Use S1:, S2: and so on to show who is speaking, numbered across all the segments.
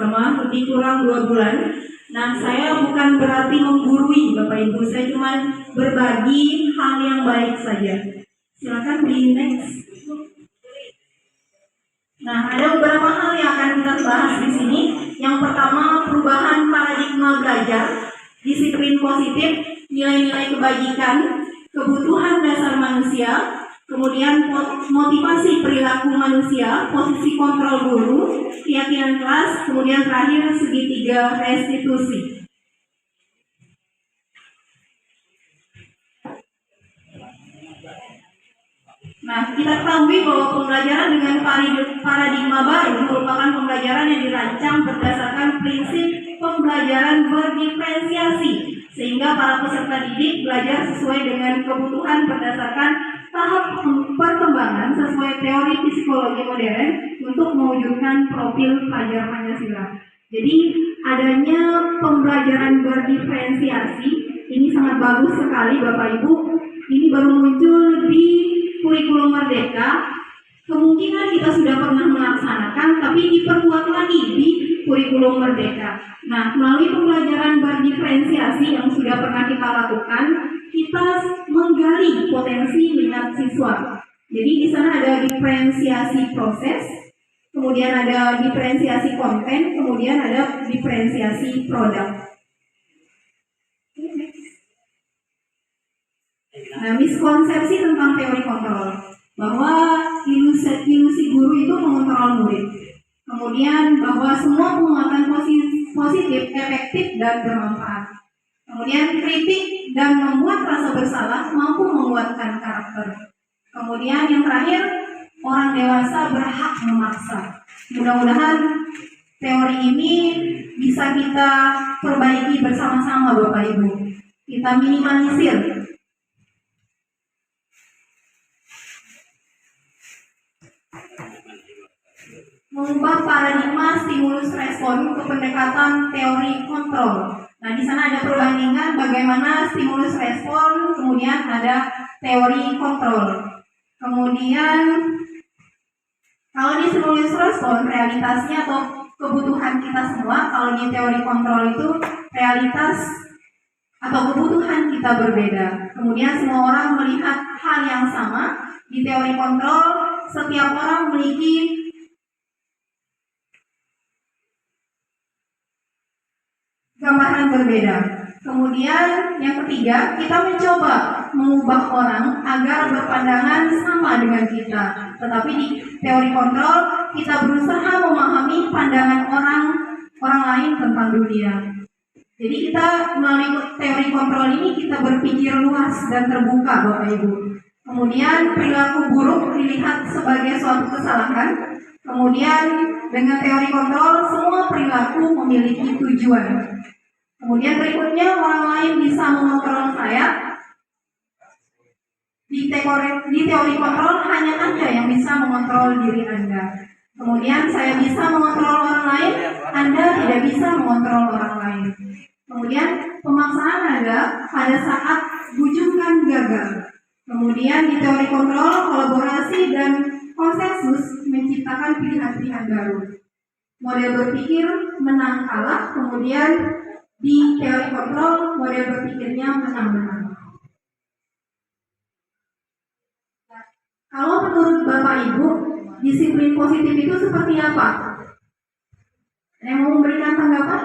S1: selama lebih kurang 2 bulan. Nah, saya bukan berarti menggurui Bapak Ibu, saya cuma berbagi hal yang baik saja. Silakan di next. Nah, ada beberapa hal yang akan kita bahas di sini. Yang pertama, perubahan paradigma belajar, disiplin positif, nilai-nilai kebajikan, kebutuhan dasar manusia, kemudian motivasi perilaku manusia, posisi kontrol guru, keyakinan kelas, kemudian terakhir segitiga restitusi. Nah, kita ketahui bahwa pembelajaran dengan paradigma baru merupakan pembelajaran yang dirancang berdasarkan prinsip pembelajaran berdiferensiasi, sehingga para peserta didik belajar sesuai dengan kebutuhan berdasarkan tahap perkembangan sesuai teori psikologi modern untuk mewujudkan profil pelajar Pancasila. Jadi, adanya pembelajaran berdiferensiasi ini sangat bagus sekali Bapak Ibu. Ini baru muncul di kurikulum Merdeka. Kemungkinan kita sudah pernah melaksanakan, tapi diperkuat lagi di kurikulum Merdeka. Nah, melalui pembelajaran berdiferensiasi yang sudah pernah kita lakukan, kita menggali potensi minat siswa. Jadi di sana ada diferensiasi proses, kemudian ada diferensiasi konten, kemudian ada diferensiasi produk. Nah, miskonsepsi tentang teori kontrol, bahwa ilusi guru itu mengontrol murid. Kemudian bahwa semua penguatan positif, efektif, dan bermanfaat. Kemudian kritik dan membuat rasa bersalah mampu menguatkan karakter. Kemudian yang terakhir, orang dewasa berhak memaksa. Mudah-mudahan teori ini bisa kita perbaiki bersama-sama Bapak Ibu. Kita minimalisir. Mengubah paradigma stimulus respon ke pendekatan teori kontrol. Nah, di sana ada perbandingan bagaimana stimulus respon, kemudian ada teori kontrol. Kemudian kalau di stimulus respon realitasnya atau kebutuhan kita semua, kalau di teori kontrol itu realitas atau kebutuhan kita berbeda. Kemudian semua orang melihat hal yang sama. Di teori kontrol setiap orang memiliki gambaran berbeda. Kemudian yang ketiga, kita mencoba mengubah orang agar berpandangan sama dengan kita. Tetapi di teori kontrol, kita berusaha memahami pandangan orang lain tentang dunia. Jadi kita melalui teori kontrol ini kita berpikir luas dan terbuka Bapak Ibu. Kemudian perilaku buruk dilihat sebagai suatu kesalahan. Kemudian dengan teori kontrol semua perilaku memiliki tujuan. Kemudian berikutnya orang lain bisa mengontrol saya. Di teori kontrol hanya Anda yang bisa mengontrol diri Anda. Kemudian saya bisa mengontrol orang lain, Anda tidak bisa mengontrol orang lain. Kemudian pemaksaan ada pada saat bujukan gagal. Kemudian di teori kontrol kolaborasi dan konsensus menciptakan pilihan-pilihan baru. Model berpikir menang kalah, kemudian di teori kontrol, model berpikirnya menang-menang. Kalau menurut Bapak Ibu, disiplin positif itu seperti apa? Yang mau memberikan tanggapan?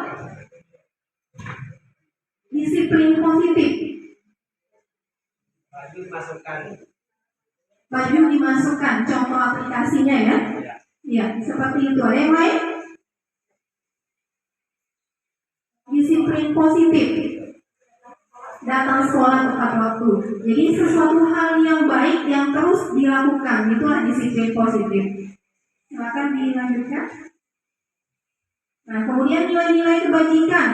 S1: Disiplin positif. Baju dimasukkan, contoh aplikasinya ya? Ya, seperti itu. Ada yang lain? Disiplin positif, datang sekolah tepat waktu. Jadi sesuatu hal yang baik yang terus dilakukan, itulah disiplin positif. Silakan dilanjutkan. Nah, kemudian nilai-nilai kebajikan,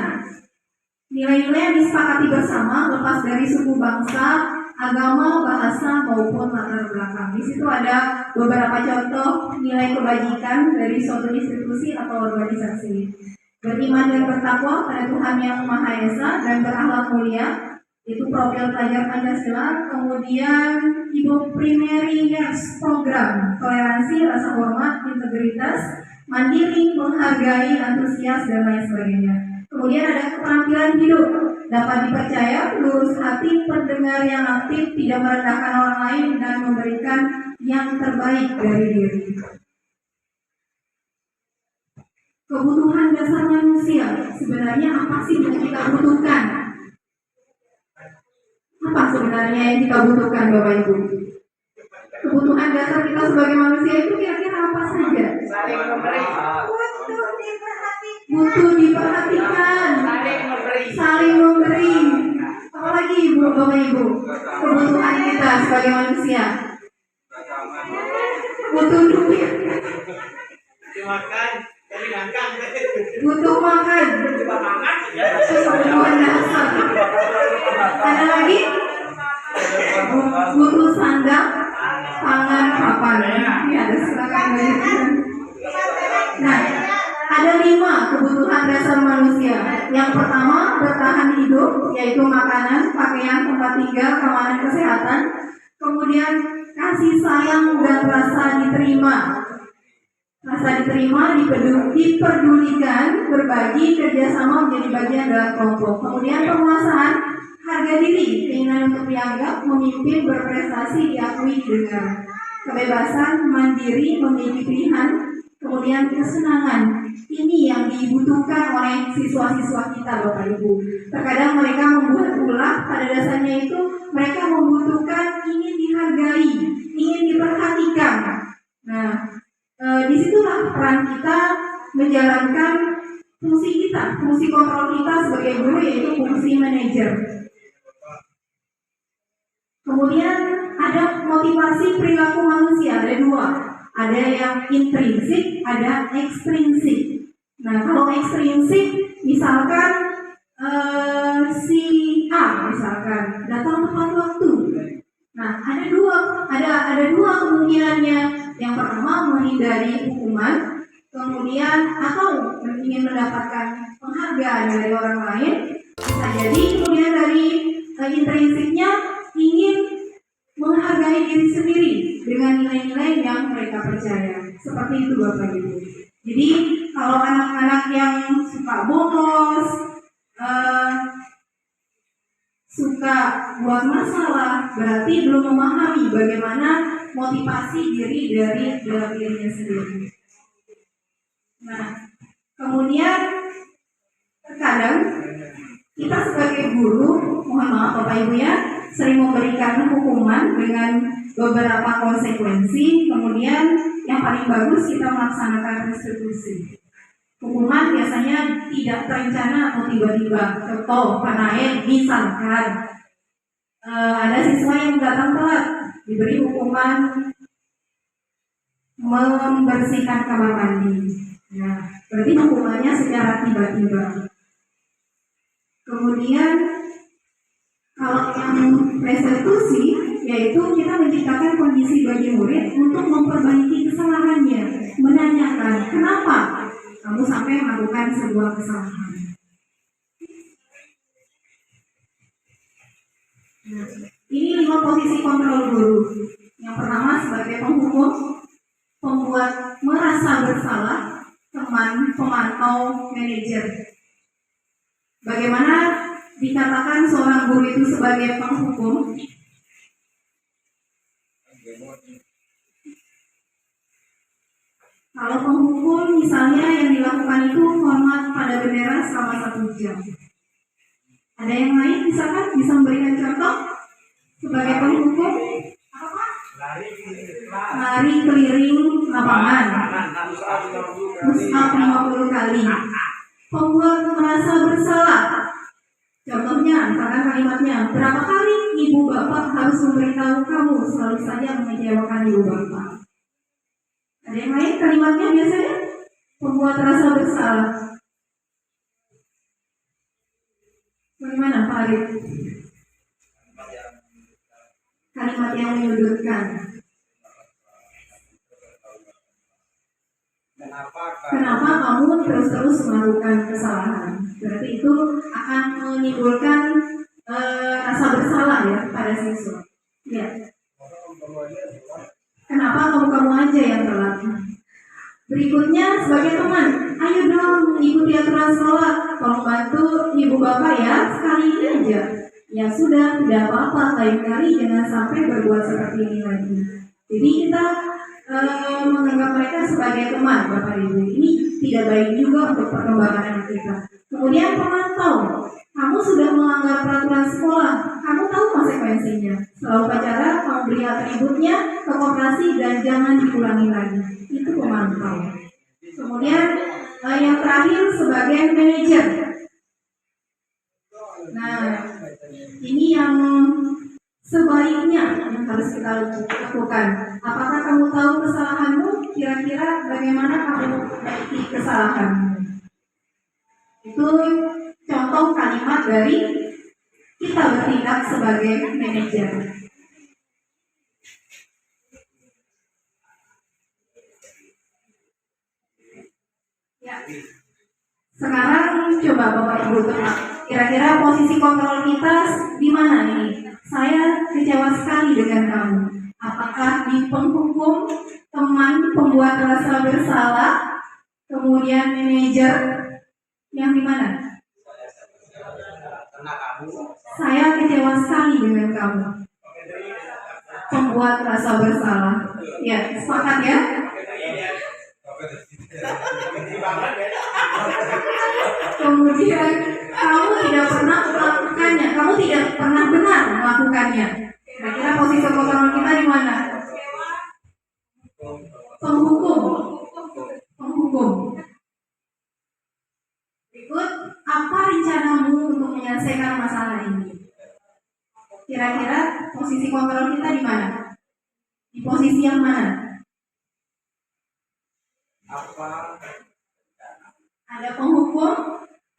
S1: nilai-nilai yang disepakati bersama lepas dari suku bangsa, agama, bahasa maupun latar belakang. Di situ ada beberapa contoh nilai kebajikan dari suatu institusi atau organisasi. Beriman dan bertakwa pada Tuhan Yang Maha Esa dan berakhlak mulia, itu profil pelajar Pancasila. Kemudian Ibu Primary Years Program, toleransi, rasa hormat, integritas, mandiri, menghargai, antusias, dan lain sebagainya. Kemudian ada keterampilan hidup, dapat dipercaya, lurus hati, pendengar yang aktif, tidak merendahkan orang lain, dan memberikan yang terbaik dari diri. Kebutuhan dasar manusia, sebenarnya apa sih yang kita butuhkan? Apa sebenarnya yang kita butuhkan, Bapak Ibu? Kebutuhan dasar kita sebagai manusia itu kira-kira apa saja? Butuh diperhatikan, saling memberi. Apalagi Ibu, Bapak Ibu, kebutuhan kita sebagai manusia. Butuh duit, butuh makan, kebutuhan dasar. Ada lagi? Butuh sandang, pangan, papan. Ini ada silakan. Nah, ada 5 kebutuhan dasar manusia. Yang pertama, bertahan hidup, yaitu makanan, pakaian, tempat tinggal, keamanan kesehatan. Kemudian kasih sayang dan rasa diterima. Rasa diterima, diperdulikan, berbagi, kerjasama menjadi bagian dalam kelompok. Kemudian penguasaan, harga diri, keinginan untuk dianggap, memimpin, berprestasi, diakui, didengar. Kebebasan, mandiri, memiliki pilihan. Kemudian kesenangan, ini yang dibutuhkan oleh siswa-siswa kita, Bapak Ibu. Terkadang mereka membuat ulah, pada dasarnya itu mereka membutuhkan, ingin dihargai, ingin diperhatikan. Nah, disitulah peran kita menjalankan fungsi kita, fungsi kontrol kita sebagai guru, yaitu fungsi manajer. Kemudian ada motivasi perilaku manusia, ada 2. Ada yang intrinsik, ada ekstrinsik. Nah, kalau ekstrinsik, misalkan si A misalkan datang tepat waktu. Nah, ada dua kemungkinannya. Yang pertama, menghindari hukuman, kemudian atau ingin mendapatkan penghargaan dari orang lain. Bisa jadi kemudian dari intrinsiknya ingin menghargai diri sendiri dengan nilai-nilai yang mereka percaya. Seperti itu, Bapak Ibu. Jadi kalau anak-anak yang suka bolos, suka buat masalah, berarti belum memahami bagaimana motivasi diri dari dalam dirinya sendiri. Nah, kemudian terkadang kita sebagai guru, mohon maaf Bapak Ibu ya, sering memberikan hukuman dengan beberapa konsekuensi. Kemudian yang paling bagus kita melaksanakan restitusi. Hukuman biasanya tidak terencana atau tiba-tiba. Contoh, Panae misalkan ada siswa yang datang telat, diberi hukuman membersihkan kamar mandi. Nah, berarti hukumannya secara tiba-tiba. Kemudian kalau yang restitusi, yaitu kita menciptakan kondisi bagi murid untuk memperbaiki kesalahannya, menanyakan kenapa kamu sampai melakukan sebuah kesalahan. Nah, ini 5 posisi kontrol guru. Yang pertama sebagai penghukum, pembuat merasa bersalah, teman, pemantau, manajer. Bagaimana dikatakan seorang guru itu sebagai penghukum? Kalau penghukum misalnya yang dilakukan itu hormat pada bendera selama 1 jam. Ada yang lain misalkan bisa memberikan contoh sebagai penghukum? Lari keliling lapangan, push-up 50 kali. Pembuat merasa bersalah. Contohnya, misalkan kalimatnya, berapa kali ibu bapak harus memberitahu kamu selalu saja mengecewakan ibu bapak. Ada yang lain kalimatnya biasanya membuat rasa bersalah. Bagaimana Pak Arif? Kalimat yang menyudutkan. Kenapa kamu terus-terus melakukan kesalahan? Berarti itu akan menimbulkan rasa bersalah ya pada siswa. Ya. Kenapa kamu aja yang telat? Berikutnya sebagai teman, ayo dong ikuti aturan sekolah. Tolong bantu ibu bapak ya, sekali ini aja. Ya sudah, tidak apa-apa, lain kali jangan sampai berbuat seperti ini lagi. Jadi kita menganggap mereka sebagai teman, Bapak Ibu. Ini tidak baik juga untuk perkembangan anak kita. Kemudian pemantau, kamu sudah melanggar peraturan sekolah, kamu tahu konsekuensinya. Setelah upacara, kamu beri atributnya ke koperasi dan jangan diulangi lagi. Itu pemantau. Kemudian yang terakhir sebagai manajer. Nah, ini yang sebaiknya yang harus kita lakukan. Apakah kamu tahu kesalahanmu? Kira-kira bagaimana kamu memperbaiki kesalahanmu? Itu contoh kalimat dari kita bertindak sebagai manajer. Ya. Sekarang coba Bapak Ibu tebak. Kira-kira posisi kontrol kita di mana ini? Saya kecewa sekali dengan kamu. Apakah di penghukum, teman, pembuat rasa bersalah, kemudian manajer, yang di mana? Saya kecewa sekali dengan kamu. Pembuat rasa bersalah. Ya, sepakat ya? Kemudian kamu tidak pernah melakukannya, kamu tidak pernah benar melakukannya. Kira-kira posisi kontrol kita di mana? Penghukum. Penghukum. Berikut, apa rencanamu untuk menyelesaikan masalah ini? Kira-kira posisi kontrol kita di mana? Di posisi yang mana? Ada penghukum,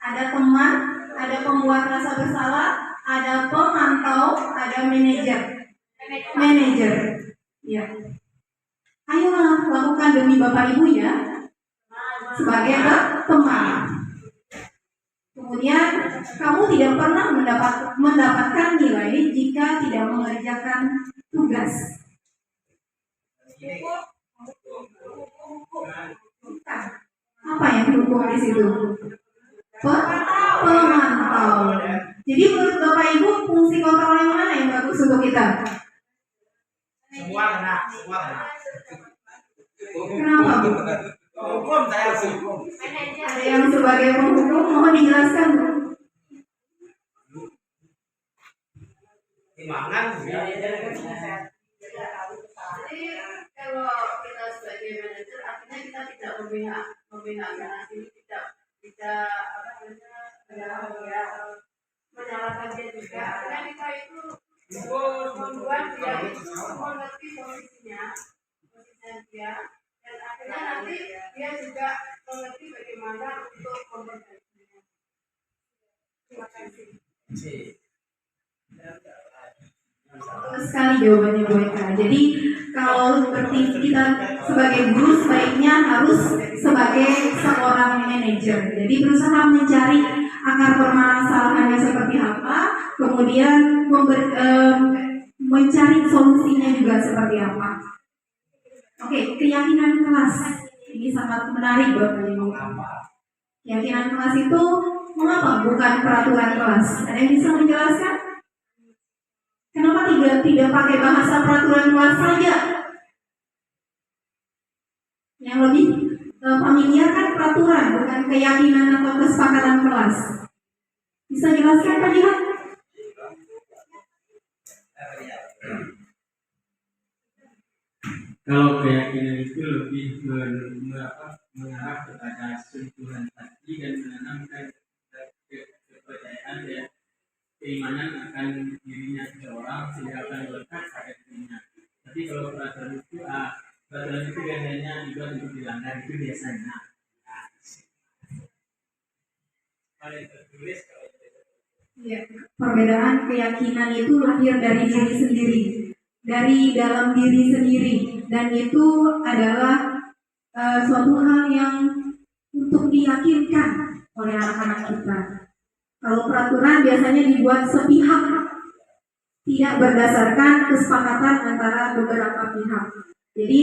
S1: ada teman, ada pembuat rasa bersalah, ada pemantau, ada manajer. Manajer. Ya. Ayolah lakukan demi Bapak Ibu ya. Sebagai teman. Kemudian kamu tidak pernah mendapatkan nilai jika tidak mengerjakan tugas. Apa yang dihukum di situ? Pemantau. Jadi menurut Bapak Ibu fungsi kontrol yang mana yang bagus untuk kita?
S2: Semua kena.
S1: Kenapa Bu?
S2: Hukum saya hukum.
S1: Ada yang sebagai penghukum, mohon dijelaskan Bu.
S2: Timbangan.
S3: Jadi kalau kita sebagai manajer artinya kita tidak memihak karena ini tidak menyalahkan dia juga. Karena kita itu membuat dia mengerti posisinya dia, dan akhirnya nanti dia juga mengerti bagaimana untuk memperbaikinya. Terima kasih.
S1: Betul sekali jawabannya Bu Eka. Jadi kalau seperti kita sebagai guru sebaiknya harus sebagai seorang manajer. Jadi berusaha mencari akar permasalahannya seperti apa, kemudian mencari solusinya juga seperti apa. Oke, keyakinan kelas ini sangat menarik Bapak Ibu. Keyakinan kelas itu mengapa bukan peraturan kelas? Ada yang bisa menjelaskan? Kenapa tidak pakai bahasa peraturan kelas saja? Yang lebih familiar kan peraturan, bukan keyakinan atau kesepakatan kelas. Bisa jelaskan Pak Jihan?
S4: Kalau keyakinan itu lebih mengarah kepada sentuhan hati dan menanamkan kepercayaan dan keimanan akan dirinya seseorang sehingga akan berkat pada dirinya. Tapi kalau peraturan itu biasanya dibuat untuk dilanggar, itu biasanya.
S1: Ya, perbedaan keyakinan itu lahir dari diri sendiri, dari dalam diri sendiri, dan itu adalah suatu hal yang untuk diyakinkan oleh anak-anak kita. Kalau peraturan biasanya dibuat sepihak, tidak berdasarkan kesepakatan antara beberapa pihak. Jadi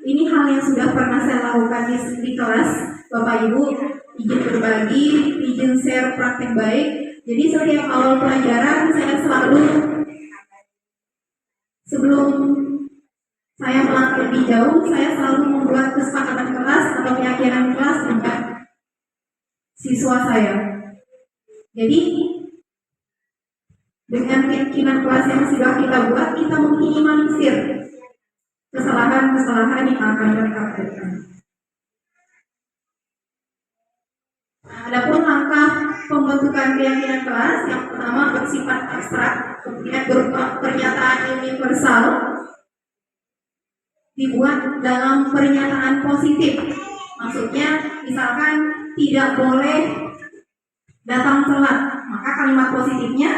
S1: ini hal yang sudah pernah saya lakukan di kelas, Bapak Ibu, izin berbagi, izin share praktek baik. Jadi setiap awal pelajaran saya selalu, sebelum saya melangkah lebih jauh, saya selalu membuat kesepakatan kelas atau keyakinan kelas dengan siswa saya. Jadi dengan keyakinan kelas yang sudah kita buat, kita meminimalisir kesalahan-kesalahan yang akan mereka lakukan. Adapun langkah pembentukan keyakinan kelas, yang pertama bersifat abstrak, kemudian berupa pernyataan universal, dibuat dalam pernyataan positif. Maksudnya, misalkan tidak boleh datang telat, maka kalimat positifnya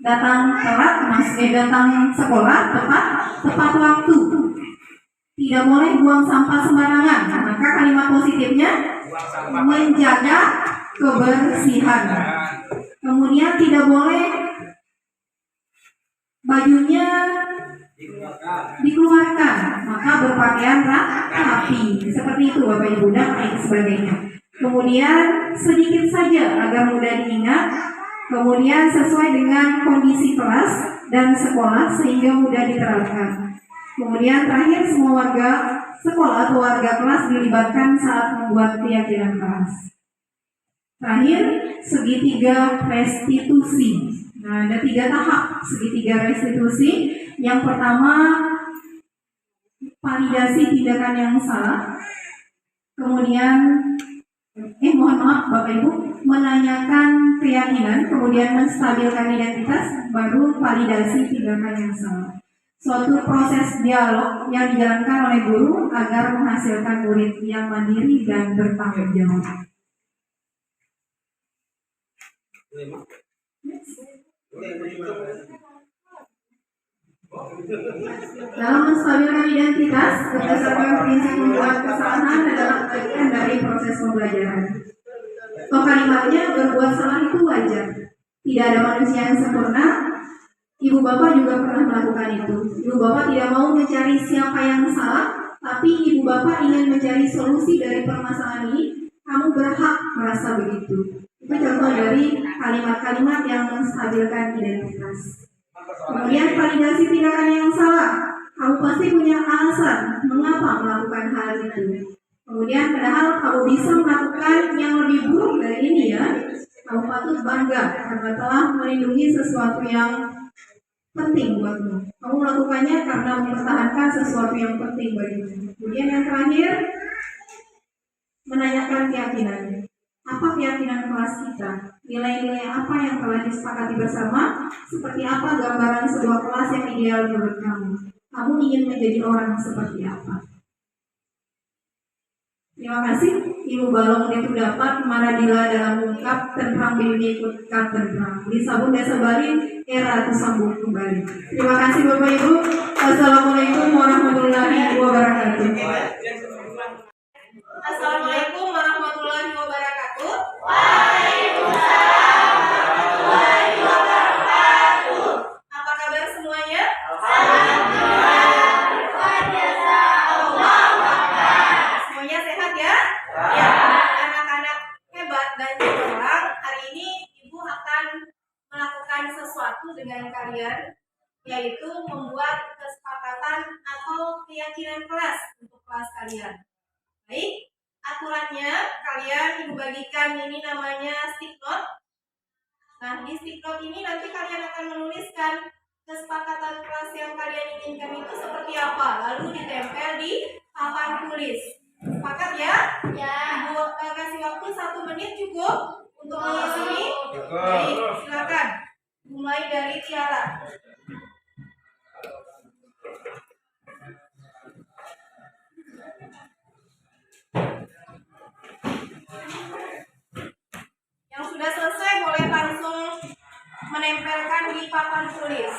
S1: datang telat, maksudnya datang sekolah tepat waktu. Tidak boleh buang sampah sembarangan, maka kalimat positifnya
S2: Buang sampah.
S1: menjaga kebersihan. Kemudian tidak boleh bajunya dikeluarkan, maka berpakaian rapi. Seperti itu Bapak Ibu dan lain sebagainya. Kemudian sedikit saja agar mudah diingat. Kemudian sesuai dengan kondisi kelas dan sekolah sehingga mudah diterapkan. Kemudian terakhir semua warga sekolah atau warga kelas dilibatkan saat membuat keyakinan kelas. Terakhir, segitiga restitusi. Nah, ada 3 tahap segitiga restitusi. Yang pertama, validasi tindakan yang salah. Kemudian, mohon maaf Bapak Ibu, menanyakan keyakinan, kemudian menstabilkan identitas, baru validasi tindakan yang salah. Suatu proses dialog yang dijalankan oleh guru agar menghasilkan murid yang mandiri dan bertanggung jawab. Dalam menstabilkan identitas, berdasarkan prinsip membuat kesalahan adalah bagian dari proses pembelajaran. Kalimatnya berbuat salah itu wajar. Tidak ada manusia yang sempurna. Ibu bapak juga pernah melakukan itu. Ibu bapak tidak mau mencari siapa yang salah, tapi ibu bapak ingin mencari solusi dari permasalahan ini. Kamu berhak merasa begitu. Itu contoh dari kalimat-kalimat yang menstabilkan identitas. Kemudian validasi tindakan yang salah. Kamu pasti punya alasan mengapa melakukan hal itu. Kemudian padahal kamu bisa melakukan yang lebih buruk dari ini ya. Kamu patut bangga karena telah melindungi sesuatu yang penting buatmu. Kamu melakukannya karena mempertahankan sesuatu yang penting bagimu. Kemudian yang terakhir, menanyakan keyakinan. Apa keyakinan kelas kita? Nilai-nilai apa yang telah disepakati bersama? Seperti apa gambaran sebuah kelas yang ideal menurut kamu? Kamu ingin menjadi orang seperti apa? Terima kasih. Ibu Balong itu dapat Maradila dalam ungkap tentram bimbing ikutkan tentram. Disambung desa Bali, era tersambung kembali. Terima kasih Bapak Ibu. Assalamualaikum warahmatullahi wabarakatuh. Assalamualaikum warahmatullahi wabarakatuh. Waalaikumsalam warahmatullahi wabarakatuh. Apa kabar semuanya? Semuanya sehat ya? Ya. Anak-anak hebat dan cemerlang, hari ini Ibu akan melakukan sesuatu dengan kalian, yaitu membuat kesepakatan atau keyakinan kelas untuk kelas kalian. Baik, aturannya kalian Ibu bagikan ini namanya stick note. Nah, di stick note ini nanti kalian akan menuliskan kesepakatan kelas yang kalian inginkan itu seperti apa, lalu ditempel di papan tulis. Sepakat ya? Ya. Ibu kasih waktu 1 menit cukup untuk menulis ini. Baik, silakan. Mulai dari Tiara. Yang sudah selesai boleh langsung menempelkan di papan tulis.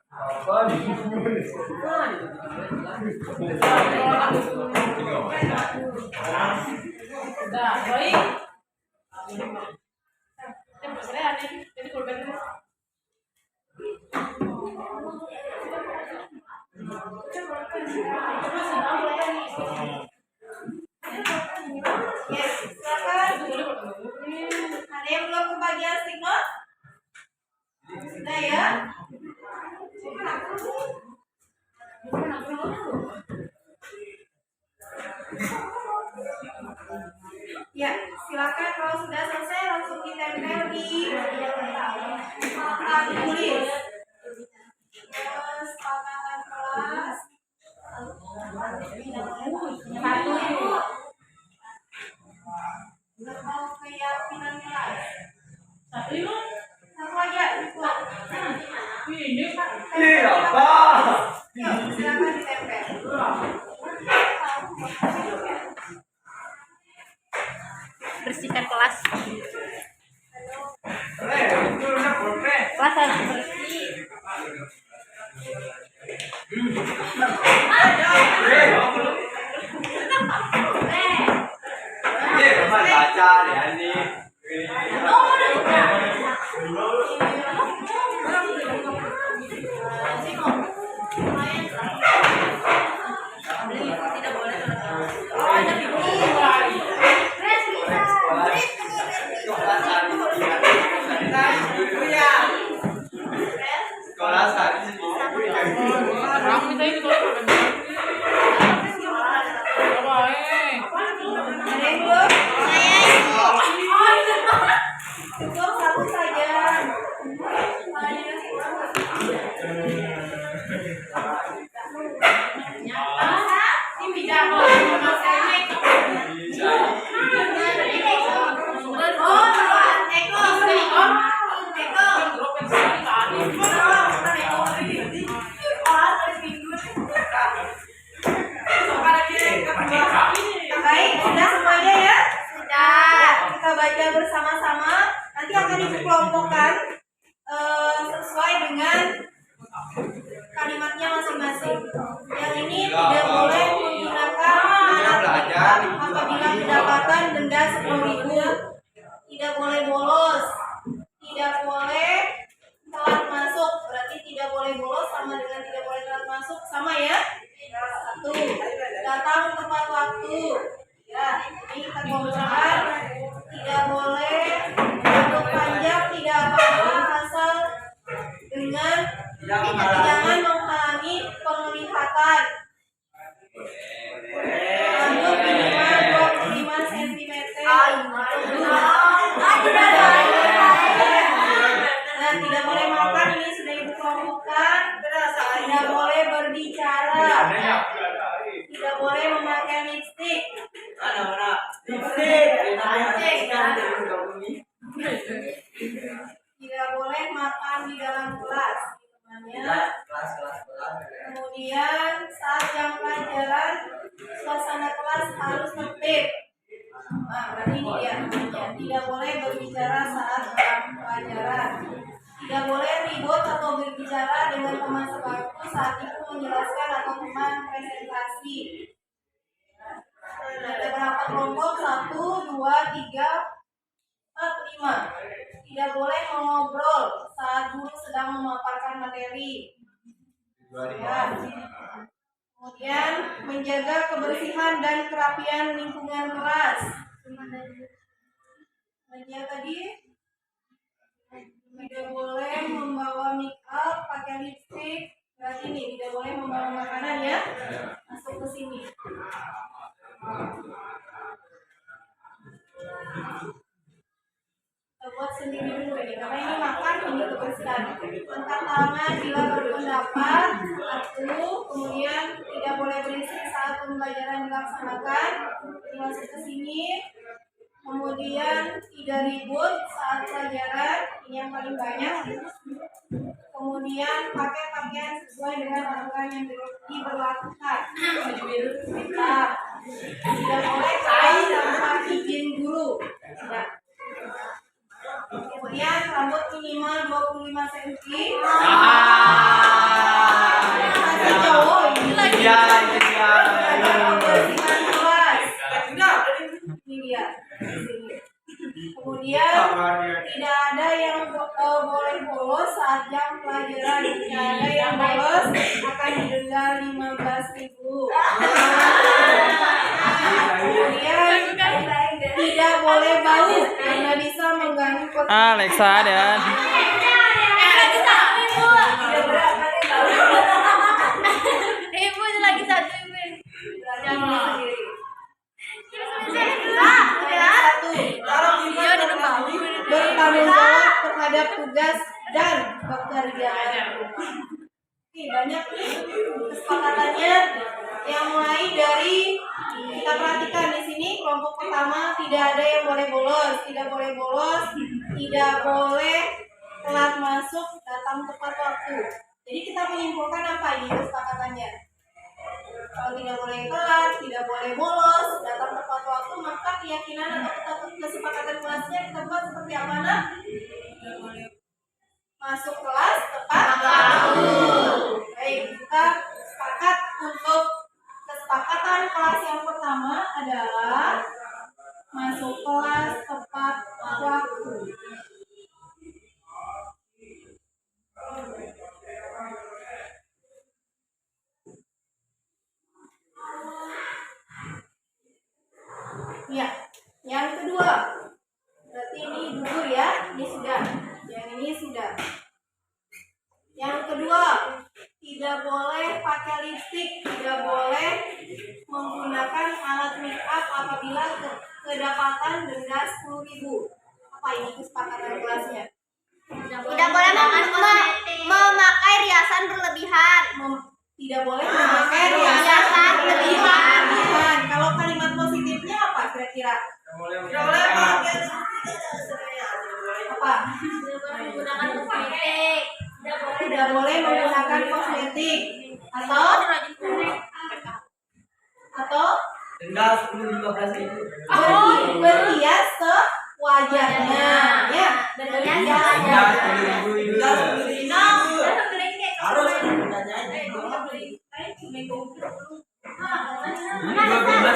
S2: Apa nih?
S3: Udah, baik. Saya aneh, jadi korban dulu.
S1: Yes, silakan. Ada yang belum kebagian stiker? Sudah ya? Ya, silakan kalau sudah selesai langsung ditempel di papan tulis. Kesepakatan kelas. Satu itu. Atau keyakinan kelas.
S3: Satu itu.
S1: Satu aja cukup.
S3: Ini Pak.
S2: Iya, Pak.
S1: Yuk, silakan ditempel.
S5: Bersihkan kelas.
S2: Itu udah boleh.
S5: Kelas harus bersih.
S2: Baca ya ini. Sekolah saat ini.
S3: Orang minta itu kalau korban. Coba
S1: Ada yang belum? Cukup satu saja.
S3: ini tidak mau memakai
S1: Baik, sudah semuanya ya? Sudah. Kita baca bersama-sama. Nanti akan dikelompokkan sesuai dengan kalimatnya masing-masing. Yang ini tidak boleh menggunakan alat apabila kedapatan denda 10.000. Tidak boleh bolos. Tidak boleh telat masuk. Berarti tidak boleh bolos sama dengan tidak boleh telat masuk. Sama ya? Satu. Datang tepat waktu. Ya, ini kita kelompokkan. Tidak boleh untuk panjang, tidak apa-apa asal dengan jangan menghalangi penglihatan. Rambut minimal 25 cm. Dan tidak boleh makan, ini sudah ibu kelompokkan. Tidak boleh berbicara. Tidak boleh memakai lipstik. Tidak boleh makan di dalam kelas. Kemudian saat jam pelajaran suasana kelas harus tertib. Nah, berarti ini dia. Tidak boleh berbicara saat jam pelajaran. Tidak boleh ribut atau berbicara dengan teman sebangku saat itu menjelaskan atau teman presentasi. Ada berapa kelompok? 1, 2, 3, 4, 5. Tidak boleh mengobrol saat guru sedang memaparkan materi. Ya. Kemudian menjaga kebersihan dan kerapian lingkungan kelas. Menjaga tadi tidak boleh membawa make up, pakai lipstick. Berarti ini tidak boleh membawa makanan ya. Masuk ke sini. Kita buat sendiri dulu ini, karena ini makan, ini kebersihan. Angkat tangan bila berpendapat. 1. Kemudian tidak boleh berisik saat pembelajaran dilaksanakan. Ini masuk ke sini. Kemudian tidak ribut saat pelajaran. Ini yang paling banyak. Kemudian pakai pakaian sesuai dengan aturan yang diberlakukan. Nah, tidak boleh keluar tanpa izin guru. Ya. Kemudian rambut minimal 25 cm. cowok ini.
S2: Iya, iya.
S1: Menjaga kebersihan kelas. Ini dia. Di sini. Kemudian tidak ada yang boleh bolos saat jam pelajaran. Tidak ada yang bolos akan didenda 15.000. Kemudian tidak boleh bau karena bisa mengganggu
S6: Alexa dan
S5: Ibu lagi satu ibu.
S1: bertanggung jawab terhadap tugas dan pekerjaan. Oke, banyak nih kesepakatannya yang mulai dari kita perhatikan di sini kelompok pertama tidak ada yang boleh bolos, tidak boleh bolos, tidak boleh telat masuk, datang tepat waktu. Jadi kita menyimpulkan apa ini kesepakatannya? Kalau tidak boleh telat, tidak boleh bolos, datang tepat waktu, maka keyakinan atau kesepakatan kelasnya kita buat seperti apa nak? Masuk kelas tepat waktu. Baik, kita sepakat untuk kesepakatan kelas yang pertama adalah masuk kelas tepat waktu. Ya, yang kedua, berarti ini gugur ya, ini sudah, yang ini sudah. Yang kedua, tidak boleh pakai lipstik, tidak boleh menggunakan alat make up apabila kedapatan denda 10.000. Apa ini kesepakatan kelasnya?
S5: Tidak boleh memakai riasan berlebihan.
S1: Tidak boleh memakai riasan berlebihan. Kalau kalimat positifnya apa kira-kira?
S3: Tidak boleh pakai
S1: Apa?
S5: Menggunakan kosmetik.
S1: Tidak boleh menggunakan kosmetik atau
S2: Denda 10-15.000.
S1: berhias sewajarnya, ya. Berhias
S2: Denda
S1: sewajarnya.
S2: 10.000. Harus dendanya ini. 25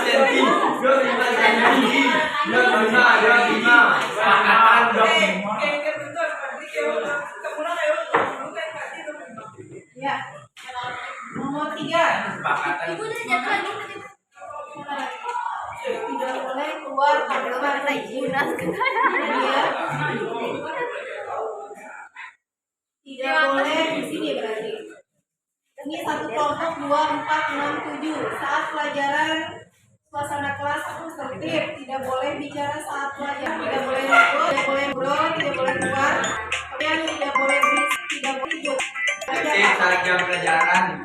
S2: senti. 25 senti. 25. Sepakatan dong.
S1: Ya. Nomor 3.
S2: Sepakatan.
S1: Tidak boleh keluar tanpa izin. Tidak boleh di sini berarti. Ini satu kelompok 2, 4, 6, 7. Saat pelajaran suasana kelas tertib, tidak boleh bicara saat pelajaran, tidak boleh ngobrol, tidak boleh keluar, kemudian tidak boleh berisik, tidak boleh tidur.
S2: Saat jam pelajaran.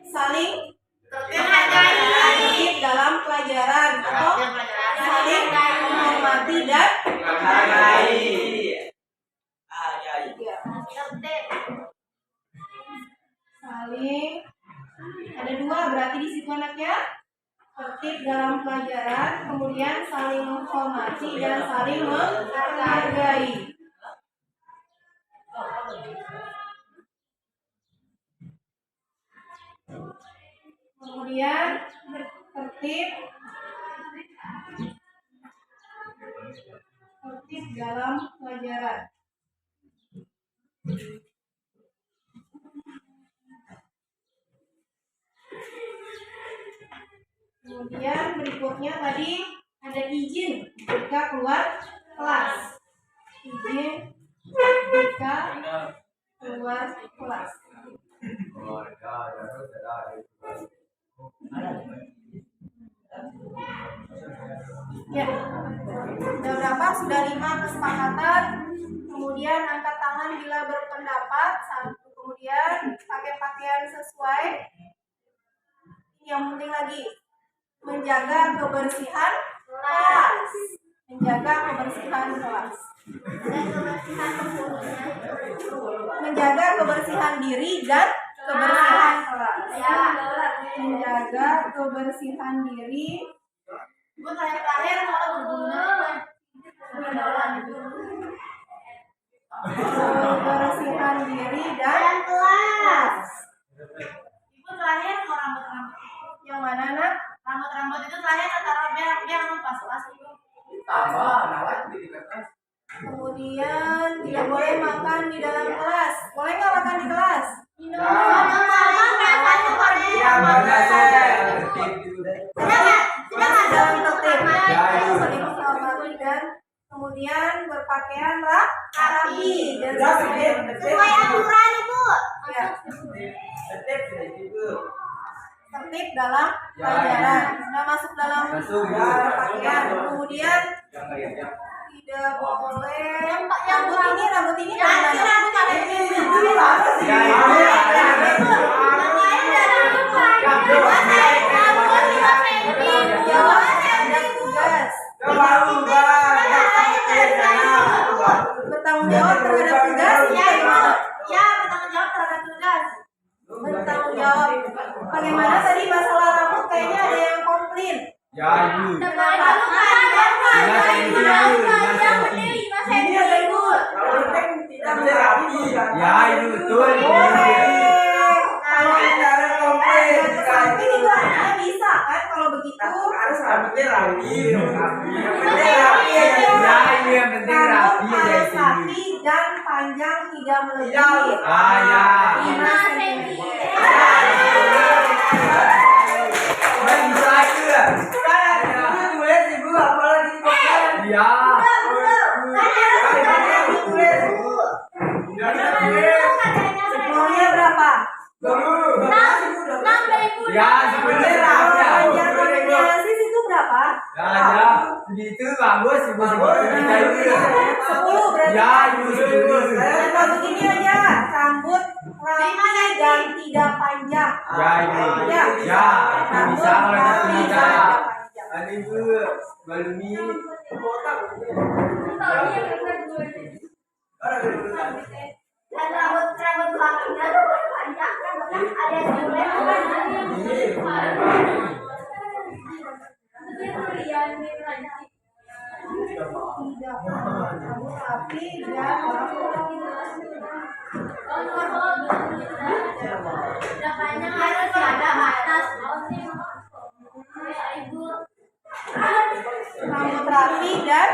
S1: Saling tertib dalam pelajaran atau saling menghormati dan
S2: Menghargai.
S1: ya, saling ada 2 berarti di situ anaknya tertib dalam pelajaran, kemudian saling menghormati dan saling menghargai. Kemudian tertib dalam pelajaran. Kemudian berikutnya tadi ada izin jika keluar kelas. Izin jika keluar kelas. Ya, sudah berapa? Sudah 5 kesepakatan. Kemudian angkat tangan bila berpendapat. 1. Kemudian pakai pakaian sesuai. Yang penting lagi menjaga kebersihan kelas. Menjaga kebersihan kelas. Menjaga kebersihan diri dan kebersihan kelas. Menjaga kebersihan diri.
S5: Terakhir kalau
S1: Kebersihan diri dan kelas.
S3: Yang mana nak?
S5: Rambut-rambut itu terakhir taruh biar pas-pas itu.
S2: Tambah, nawat di kertas.
S3: Kemudian tidak boleh makan di dalam kelas. Boleh nggak makan di kelas?
S2: Ya, mana saya tertib dulu deh.
S3: Masih dalam tertib.
S2: Ya, itu.
S3: Saling menghormati dan kemudian berpakaian rapi dan
S5: Sesuai aturan itu.
S3: ya,
S2: Tertib sudah itu.
S3: tertib dalam pelajaran. Sudah masuk dalam
S2: Masuk, ya.
S3: berpakaian. Kemudian
S2: Yang kayak yang.
S3: tidak boleh
S5: Yang
S3: rambut ini
S5: Ya,
S3: mana?
S5: itu rambut kalian.
S2: Ya, ini
S3: Jawab ada tugas. Bertanggung jawab terhadap tugas ini bagaimana?
S5: Ya, bertanggung jawab terhadap tugas.
S3: Bertanggung jawab. Bagaimana tadi masalah rambut kayaknya ada yang komplain.
S2: Ya, ini.
S3: Kenapa?
S5: Ini ada ibu.
S2: Ya, ini betul.
S3: Kalau samping itu artinya bisa kan kalau begitu.
S2: Ya, ini yang penting rapi
S3: Rambut
S2: aja
S3: harus
S2: sini.
S3: rapi dan panjang tidak melebihi
S2: Ah, ya.
S3: 5 cm.
S2: Bisa ke? Ya.
S3: Maunya berapa?
S2: Ya, sebenarnya rapi ya.
S3: Panjang rambutnya Aziz itu berapa?
S2: Ya, ya. Segitu bagus, bagus. Kita itu.
S3: 10 berarti.
S2: Ya, itu segitu.
S3: Dan kalau begini aja, rambut rapi dan tidak panjang.
S2: Ya, ini.
S3: Ya.
S2: Ya, itu bisa kalau kita
S3: Rapi
S2: bisa.
S3: dan tidak panjang.
S2: Ada itu balumi.
S5: Dan rambut belakangnya panjang kan ada yang
S3: Tidak rambut rapi dan
S5: Belakangnya harus ada atas.
S3: rambut rapi dan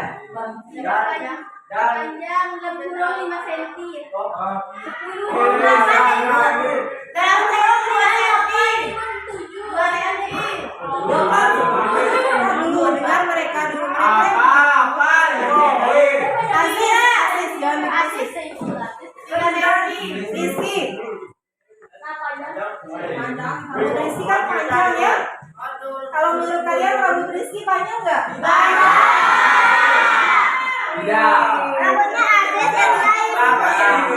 S5: Panjang lebih kurang 5 cm.
S3: dulu dengar mereka dulu
S2: Apa?
S3: Aziz jangan Rizky rambut Rizky kan panjang ya. Kalau menurut kalian rambut Rizky panjang nggak?
S2: Tidak.
S5: Rambutnya Aziz yang lain.
S3: Rambut Aziz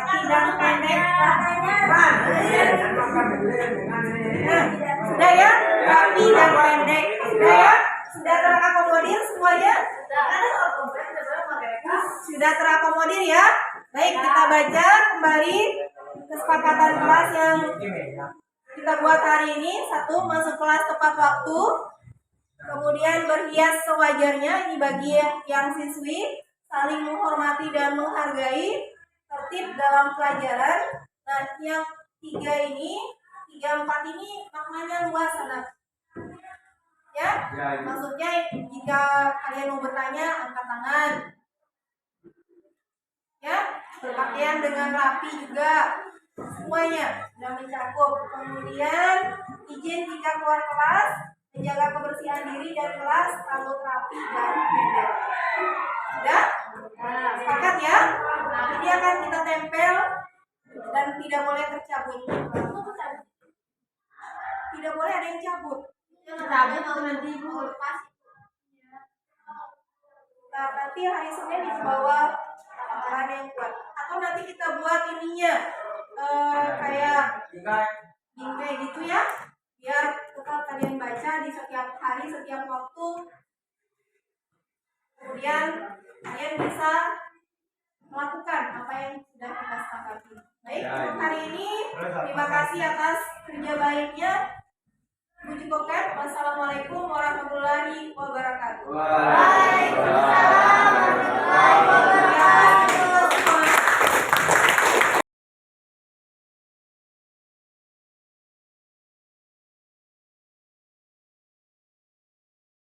S3: tidak pendek. Nah, sudah ya, rapi dan pendek. Sudah ya, sudah terakomodir semuanya. Sudah terakomodir ya. Baik, kita baca kembali kesepakatan kelas yang kita buat hari ini. 1. Masuk kelas tepat waktu. Kemudian berhias sewajarnya. Ini bagi yang siswi. Saling menghormati dan menghargai. Tertib dalam pelajaran. Nah, yang 3 ini, 3, 4 ini maknanya luas anak. Ya, maksudnya jika kalian mau bertanya, angkat tangan. Ya, berpakaian dengan rapi juga. Semuanya sudah mencakup. Kemudian izin jika keluar kelas, menjaga kebersihan diri dan kelas, rambut rapi dan pendek. Sudah? Sepakat ya? Ini akan kita tempel dan tidak boleh tercabut. Tidak boleh ada yang cabut. Nah, nanti hari Senin dibawa bahan yang kuat. Atau nanti kita buat ininya kayak bingkai gitu ya, biar tetap kalian baca di setiap hari, setiap waktu. Kemudian kalian bisa melakukan apa yang sudah kita sepakati. Baik, untuk hari ini terima kasih atas kerja baiknya. Cukupkan. Wassalamualaikum warahmatullahi wabarakatuh.